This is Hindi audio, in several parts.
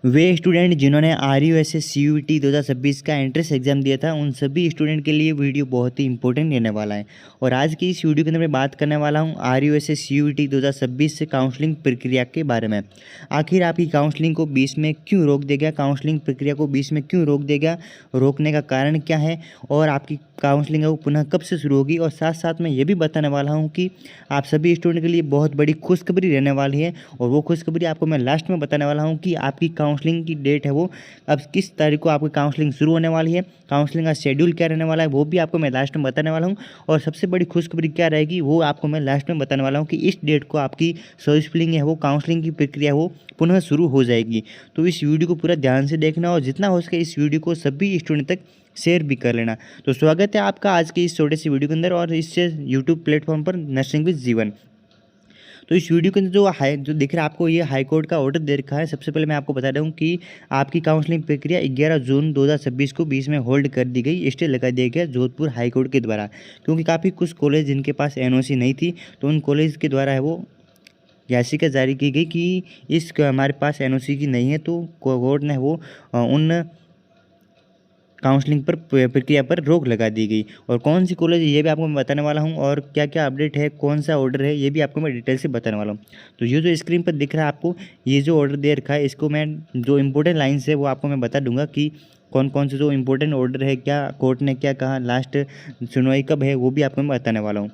वे स्टूडेंट जिन्होंने RUSS CUET 2026 का एंट्रेंस एग्जाम दिया था, उन सभी स्टूडेंट के लिए वीडियो बहुत ही इंपॉर्टेंट रहने वाला है। और आज की इस वीडियो के अंदर मैं बात करने वाला हूं RUSS CUET 2026 से काउंसलिंग प्रक्रिया के बारे में। आखिर आपकी काउंसलिंग को बीच में क्यों रोक देगा, काउंसलिंग प्रक्रिया को बीच में क्यों रोक देगा, रोकने का कारण क्या है, और आपकी काउंसलिंग है वो पुनः कब से शुरू होगी। और साथ साथ मैं ये भी बताने वाला हूँ कि आप सभी स्टूडेंट के लिए बहुत बड़ी खुशखबरी रहने वाली है। और वो खुशखबरी आपको मैं लास्ट में बताने वाला हूँ कि आपकी काउंसलिंग की डेट है वो अब किस तारीख को आपकी काउंसलिंग शुरू होने वाली है, काउंसलिंग का शेड्यूल क्या रहने वाला है वो भी आपको मैं लास्ट में बताने वाला हूँ। और सबसे बड़ी खुशखबरी क्या रहेगी वो आपको मैं लास्ट में बताने वाला हूँ कि इस डेट को आपकी सर्च फिलिंग है वो काउंसलिंग की प्रक्रिया वो पुनः शुरू हो जाएगी। तो इस वीडियो को पूरा ध्यान से देखना और जितना हो सके इस वीडियो को सभी स्टूडेंट तक शेयर भी कर लेना। तो स्वागत है आपका आज के इस छोटे से वीडियो के अंदर और इससे यूट्यूब प्लेटफॉर्म पर नर्सिंग विद जीवन। तो इस वीडियो के अंदर जो दिख रहा है आपको ये हाई कोर्ट का ऑर्डर दे रखा है। सबसे पहले मैं आपको बता दूं कि आपकी काउंसलिंग प्रक्रिया 11 जून 2026 को बीच में होल्ड कर दी गई, स्टे लगा दिया गया जोधपुर हाई कोर्ट के द्वारा, क्योंकि काफ़ी कुछ कॉलेज जिनके पास NOC नहीं थी तो उन कॉलेज के द्वारा है वो याचिका जारी की गई कि इस हमारे पास NOC की नहीं है, तो कोर्ट ने वो उन काउंसलिंग पर प्रक्रिया पर रोक लगा दी गई। और कौन सी कॉलेज है ये भी आपको मैं बताने वाला हूँ, और क्या क्या अपडेट है, कौन सा ऑर्डर है ये भी आपको मैं डिटेल से बताने वाला हूँ। तो ये जो स्क्रीन पर दिख रहा है आपको, ये जो ऑर्डर दे रखा है इसको मैं जो इंपॉर्टेंट लाइन्स है वो आपको मैं बता दूंगा कि कौन कौन से जो इंपॉर्टेंट ऑर्डर है, क्या कोर्ट ने क्या कहा, लास्ट सुनवाई कब है वो भी आपको मैं बताने वाला हूँ।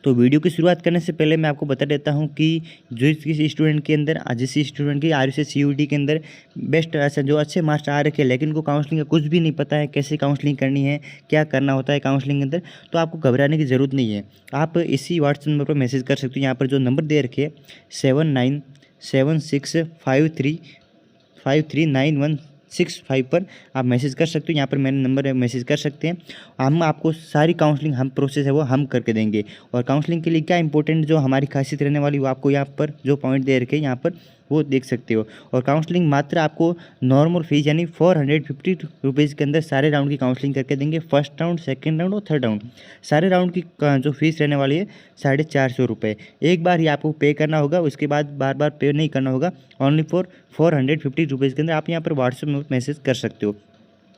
तो वीडियो की शुरुआत करने से पहले मैं आपको बता देता हूं कि जो किसी स्टूडेंट के अंदर जिस स्टूडेंट की RUSS CUET के अंदर बेस्ट ऐसा जो अच्छे मार्क्स आ रखे लेकिन उनको काउंसलिंग का कुछ भी नहीं पता है, कैसे काउंसलिंग करनी है, क्या करना होता है काउंसलिंग के अंदर, तो आपको घबराने की ज़रूरत नहीं है। आप इसी व्हाट्सएप नंबर पर मैसेज कर सकते हो। यहाँ पर जो नंबर दे रखे 7976539165 पर आप मैसेज कर सकते हो। यहाँ पर मैंने नंबर मैसेज कर सकते हैं। हम आपको सारी काउंसलिंग हम प्रोसेस है वो हम करके देंगे। और काउंसलिंग के लिए क्या इंपॉर्टेंट जो हमारी खासियत रहने वाली वो आपको यहाँ पर जो पॉइंट दे रखे हैं यहाँ पर वो देख सकते हो। और काउंसलिंग मात्र आपको नॉर्मल फीस यानी 450 रुपीज़ के अंदर सारे राउंड की काउंसलिंग करके देंगे। फर्स्ट राउंड, सेकेंड राउंड और थर्ड राउंड सारे राउंड की जो फीस रहने वाली है 450 रुपये। एक बार ही आपको पे करना होगा, उसके बाद बार बार पे नहीं करना होगा। ओनली फॉर 450 रुपीज़ के अंदर आप यहाँ पर व्हाट्सएप में मैसेज कर सकते हो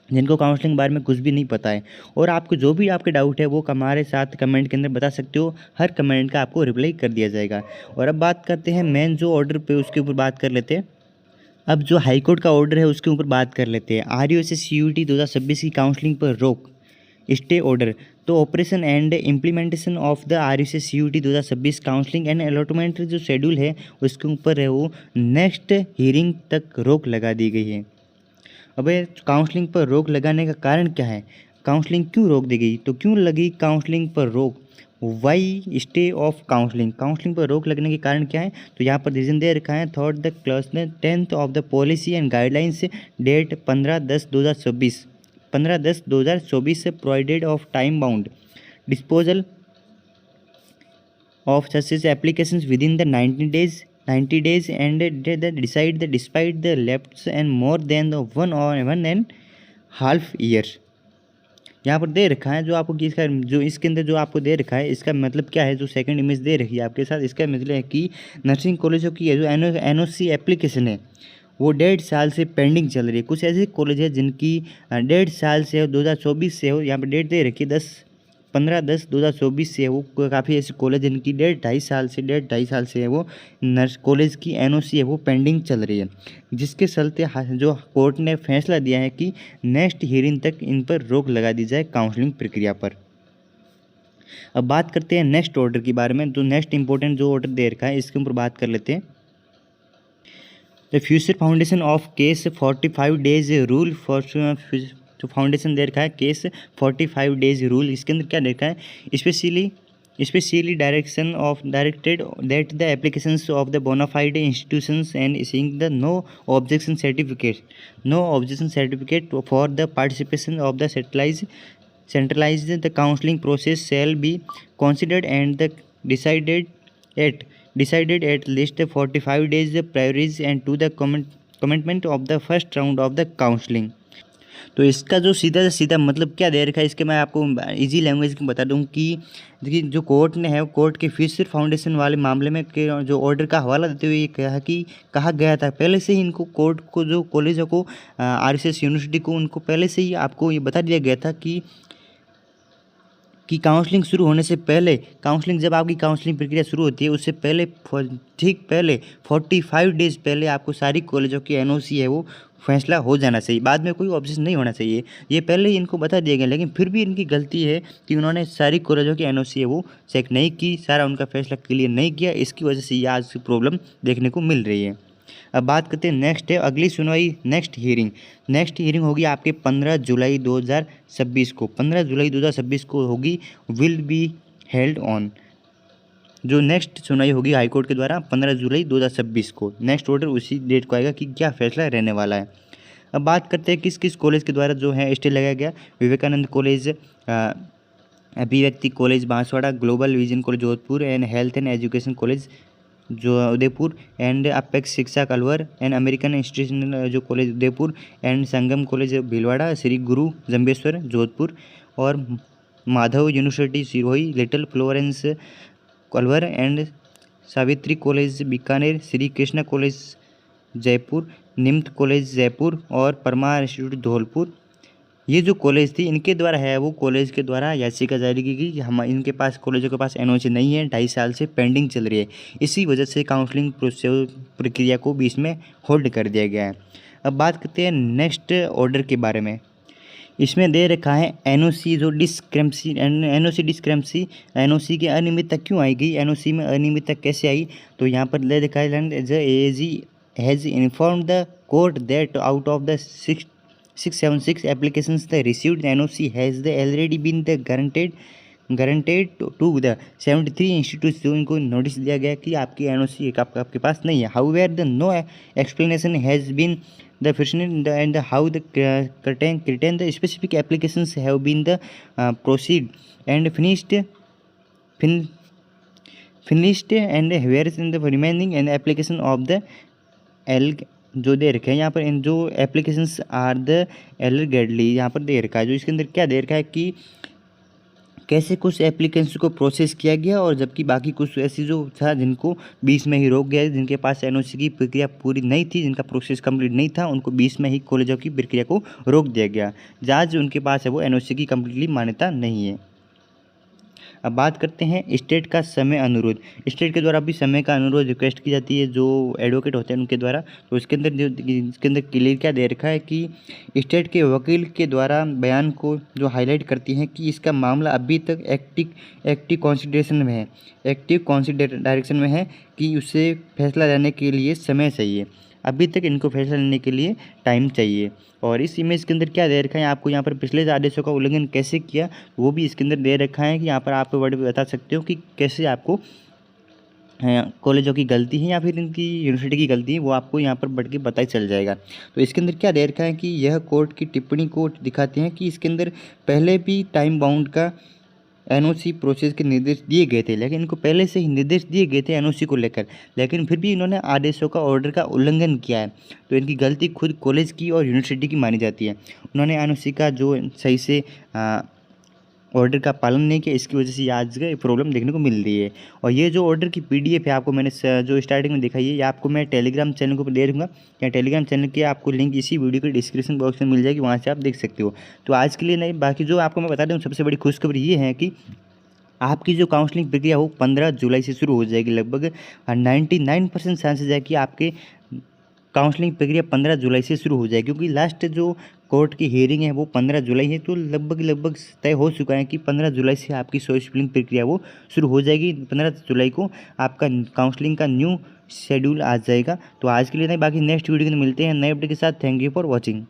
जिनको काउंसलिंग बारे में कुछ भी नहीं पता है। और आपको जो भी आपके डाउट है वो हमारे साथ कमेंट के अंदर बता सकते हो, हर कमेंट का आपको रिप्लाई कर दिया जाएगा। और अब बात करते हैं मेन जो ऑर्डर पे उसके ऊपर बात कर लेते हैं। अब जो हाई कोर्ट का ऑर्डर है उसके ऊपर बात कर लेते हैं। RUSS CUET 2026 की काउंसलिंग पर रोक, स्टे ऑर्डर। तो operation and implementation of the RUSS CUET 2026 counselling and allotment जो शेड्यूल है उसके ऊपर है वो नेक्स्ट हियरिंग तक रोक लगा दी गई है। अबे काउंसलिंग पर रोक लगाने का कारण क्या है, काउंसलिंग क्यों रोक दी गई, तो क्यों लगी काउंसलिंग पर रोक, why stay of counselling, counselling पर रोक लगने के कारण क्या है। तो यहाँ पर रीजन दे रखा है, थर्ड द क्लास ने 10th of the policy and guidelines date 15/10/2024 15/10/2024 से provided of time bound disposal of such applications within the 90 days and they decide that despite the lapse and more than the 1.5 year। यहाँ पर दे रखा है जो आपको कि इसका जो इसके अंदर जो आपको दे रखा है इसका मतलब क्या है, जो सेकंड इमेज दे रखी है आपके साथ, इसका मतलब है कि नर्सिंग कॉलेजों की जो NOC एप्लीकेशन है वो 1.5 साल से पेंडिंग चल रही है। कुछ ऐसे कॉलेज है जिनकी 1.5 साल से 2024 से हो, यहाँ पर डेट दे रखी है 15/10/2024 से वो काफ़ी ऐसे कॉलेज जिनकी 1.5 साल से है वो नर्स कॉलेज की NOC है वो पेंडिंग चल रही है, जिसके चलते जो कोर्ट ने फैसला दिया है कि नेक्स्ट हियरिंग तक इन पर रोक लगा दी जाए काउंसलिंग प्रक्रिया पर। अब बात करते हैं नेक्स्ट ऑर्डर के बारे में। तो नेक्स्ट इंपॉर्टेंट जो ऑर्डर दे रखा है इसके ऊपर बात कर लेते हैं। The future foundation of case 45 days rule for जो फाउंडेशन दे रखा है केस 45 डेज रूल, इसके अंदर क्या देखा है, specially directed that the applications of the bona fide institutions and seeing the no objection certificate for the participation of the centralized the counseling process shall be considered and the decided at least 45 days prior and to the commencement of the first round of the counseling। तो इसका जो सीधा से सीधा मतलब क्या दे रखा है, इसके मैं आपको इजी लैंग्वेज में बता दूं कि देखिए जो कोर्ट ने है, कोर्ट के फिशर फाउंडेशन वाले मामले में के जो ऑर्डर का हवाला देते हुए ये कहा गया था पहले से ही इनको, कोर्ट को, जो कॉलेजों को, आरएसएस यूनिवर्सिटी को, उनको पहले से ही आपको ये बता दिया गया था कि काउंसलिंग शुरू होने से पहले, काउंसलिंग जब आपकी काउंसलिंग प्रक्रिया शुरू होती है उससे पहले, ठीक पहले 45 डेज पहले आपको सारी कॉलेजों की एनओसी है वो फैसला हो जाना चाहिए, बाद में कोई ऑब्जेक्शन नहीं होना चाहिए। ये पहले ही इनको बता दिया गया, लेकिन फिर भी इनकी गलती है कि उन्होंने सारी कॉलेजों की एनओसी है वो चेक नहीं की, सारा उनका फैसला क्लियर नहीं किया। इसकी वजह से ये आज प्रॉब्लम देखने को मिल रही है। अब बात करते हैं नेक्स्ट है अगली सुनवाई, नेक्स्ट हियरिंग होगी आपके 15 जुलाई 2026 को, 15 जुलाई 2026 को होगी, विल बी हेल्ड ऑन। जो नेक्स्ट सुनवाई होगी हाईकोर्ट के द्वारा 15 जुलाई 2026 को, नेक्स्ट ऑर्डर उसी डेट को आएगा कि क्या फैसला रहने वाला है। अब बात करते हैं किस किस कॉलेज के द्वारा जो है स्टे लगाया गया। Vivekanand college, Abhivyakti college Banswara, global vision college Jodhpur, and health and education college जो Udaipur, and apex Shiksha Alwar, and American institutional जो college Udaipur, and Sangam college Bhilwara, Shri Guru Jambheshwar Jodhpur, और Madhav university Sirohi, Little Florence Alwar, and Savitri college Bikaner, Shri Krishna college Jaipur, निम्त कॉलेज जयपुर, और परमार इंस्टीट्यूट धौलपुर। ये जो कॉलेज थी इनके द्वारा है वो कॉलेज के द्वारा याचिका जारी की गई कि हम इनके पास, कॉलेजों के पास एनओसी नहीं है, 2.5 साल से पेंडिंग चल रही है, इसी वजह से काउंसलिंग प्रक्रिया को बीच में होल्ड कर दिया गया है। अब बात करते हैं नेक्स्ट ऑर्डर के बारे में। इसमें दे रखा है एनओसी जो डिस्क्रेपेंसी, एनओसी की अनियमितता क्यों आई गई, एनओसी में अनियमितता कैसे आई। तो यहाँ पर दे रखा है the AAG has informed the court that out of the 676 applications the received NOC has the already been the guaranteed to the 73 institutes जो इनको नोटिस दिया गया कि आपकी एनओसी आपके पास नहीं है। However, the no explanation has been the first and how the certain the specific applications have been the proceed and finished and whereas in the remaining and application of the L जो दे रखा है यहाँ पर, इन जो एप्लीकेशंस आर द एलगेडली यहाँ पर दे रखा है, जो इसके अंदर क्या दे रखा है कि कैसे कुछ एप्लीकेशंस को प्रोसेस किया गया और जबकि बाकी कुछ ऐसी जो था जिनको बीच में ही रोक गया, जिनके पास एनओसी की प्रक्रिया पूरी नहीं थी, जिनका प्रोसेस कंप्लीट नहीं था, उनको बीच में ही कॉलेजों की प्रक्रिया को रोक दिया गया, जहाँ जो उनके पास है वो एनओसी की कम्प्लीटली मान्यता नहीं है। अब बात करते हैं स्टेट का समय अनुरोध। स्टेट के द्वारा भी समय का अनुरोध रिक्वेस्ट की जाती है जो एडवोकेट होते हैं उनके द्वारा। तो इसके अंदर क्लियर क्या दे रखा है कि स्टेट के वकील के द्वारा बयान को जो हाईलाइट करती हैं कि इसका मामला अभी तक एक्टिव कंसिडरेशन में है, एक्टिव डायरेक्शन में है, कि उससे फैसला लेने के लिए समय चाहिए, अभी तक इनको फैसला लेने के लिए टाइम चाहिए। और इस इमेज के अंदर क्या दे रखा है आपको, यहाँ पर पिछले आदेशों का उल्लंघन कैसे किया वो भी इसके अंदर दे रखा है कि यहाँ पर आप वर्ड बता सकते हो कि कैसे आपको कॉलेजों की गलती है या फिर इनकी यूनिवर्सिटी की गलती है, वो आपको यहाँ पर बढ़ के पता ही चल जाएगा। तो इसके अंदर क्या दे रखा है कि यह कोर्ट की टिप्पणी को दिखाते हैं कि इसके अंदर पहले भी टाइम बाउंड का एनओसी प्रोसेस के निर्देश दिए गए थे, लेकिन इनको पहले से ही निर्देश दिए गए थे एनओसी को लेकर, लेकिन फिर भी इन्होंने आदेशों का, ऑर्डर का उल्लंघन किया है। तो इनकी गलती खुद कॉलेज की और यूनिवर्सिटी की मानी जाती है। उन्होंने एनओसी का जो सही से ऑर्डर का पालन नहीं किया, इसकी वजह से आज का प्रॉब्लम देखने को मिल रही है। और ये जो ऑर्डर की पीडीएफ है आपको मैंने जो स्टार्टिंग में दिखाई है, ये आपको मैं टेलीग्राम चैनल को दे दूँगा, या टेलीग्राम चैनल की आपको लिंक इसी वीडियो के डिस्क्रिप्शन बॉक्स में मिल जाएगी, वहाँ से आप देख सकते हो। तो आज के लिए नहीं, बाकी जो आपको मैं बता दूँ सबसे बड़ी खुशखबरी ये है कि आपकी जो काउंसलिंग प्रक्रिया हो 15 जुलाई से शुरू हो जाएगी। लगभग 99% चांसेज है कि आपके काउंसलिंग प्रक्रिया 15 जुलाई से शुरू हो जाएगी, क्योंकि लास्ट जो कोर्ट की हियरिंग है वो 15 जुलाई है। तो लगभग तय हो चुका है कि 15 जुलाई से आपकी चॉइस फिलिंग प्रक्रिया वो शुरू हो जाएगी। 15 जुलाई को आपका काउंसलिंग का न्यू शेड्यूल आ जाएगा। तो आज के लिए नहीं, बाकी नेक्स्ट वीडियो में मिलते हैं नए अपडेट के साथ। Thank you for watching.